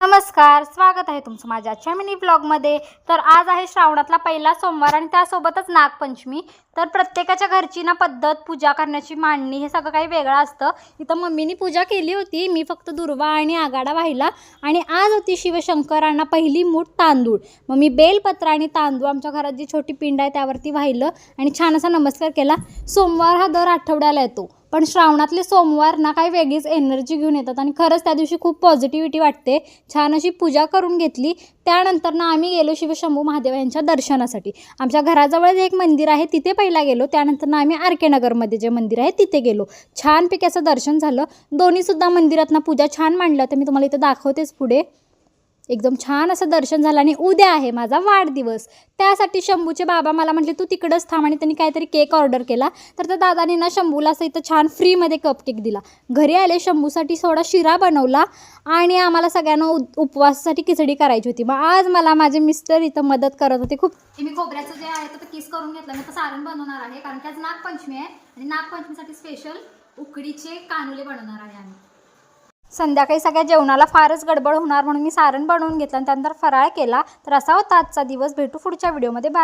नमस्कार, स्वागत आहे तुमचं माझ्या आजच्या मिनी ब्लॉगमध्ये। तर आज आहे श्रावणातला पहिला सोमवार आणि त्यासोबतच नागपंचमी। तर प्रत्येकाच्या घरची ना पद्धत, पूजा करण्याची मांडणी हे सगळं काही वेगळं असतं। इथं मम्मीनी पूजा केली होती, मी फक्त दुर्वा आणि आगाडा वाहिला। आणि आज होती शिवशंकरांना पहिली मूठ तांदूळ। मग मी बेलपत्र आणि तांदूळ आमच्या घरात जी छोटी पिंड आहे त्यावरती वाहिलं आणि छान असा नमस्कार केला। सोमवार हा दर आठवड्याला येतो, पण श्रावणातले सोमवार ना काही वेगळीच एनर्जी घेऊन येतात आणि खरंच त्या दिवशी खूप पॉझिटिव्हिटी वाटते। छान अशी पूजा करून घेतली। त्यानंतर ना आम्ही गेलो शिवशंभू महादेव यांच्या दर्शनासाठी। आमच्या घराजवळच एक मंदिर आहे, तिथे पहिला गेलो। त्यानंतर ना आम्ही आर के नगरमध्ये जे मंदिर आहे तिथे गेलो। छानपैकी असं दर्शन झालं। दोन्हीसुद्धा मंदिरात ना पूजा छान मांडलं, तर मी तुम्हाला इथं दाखवतेच पुढे। एकदम छान असं दर्शन झालं आणि उद्या आहे माझा वाढदिवस। त्यासाठी शंभूचे बाबा मला म्हटले तू तिकडंच थांब, आणि त्यांनी काहीतरी केक ऑर्डर केला। तर त्या दादाने ना शंभूला असं इथं छान फ्रीमध्ये कपकेक दिला। घरी आले, शंभूसाठी थोडा शिरा बनवला आणि आम्हाला सगळ्यांना उपवासासाठी खिचडी करायची होती। मग आज मला माझे मिस्टर इथं मदत करत होते खूप। मी खोबऱ्याचं जे आहे तर किस करून घेतलं। मी आता सारण बनवणार आहे, कारण की आज नागपंचमी आहे आणि नागपंचमीसाठी स्पेशल उकडीचे कानुले बनवणार आहे आम्ही। संध्याकाळी सगळ्या जेवणाला फारच गडबड होणार म्हणून मी सारण बनवून घेतलं आणि त्यानंतर फराळ केला। तर असा होता आजचा दिवस। भेटू पुढच्या व्हिडिओमध्ये, बाय।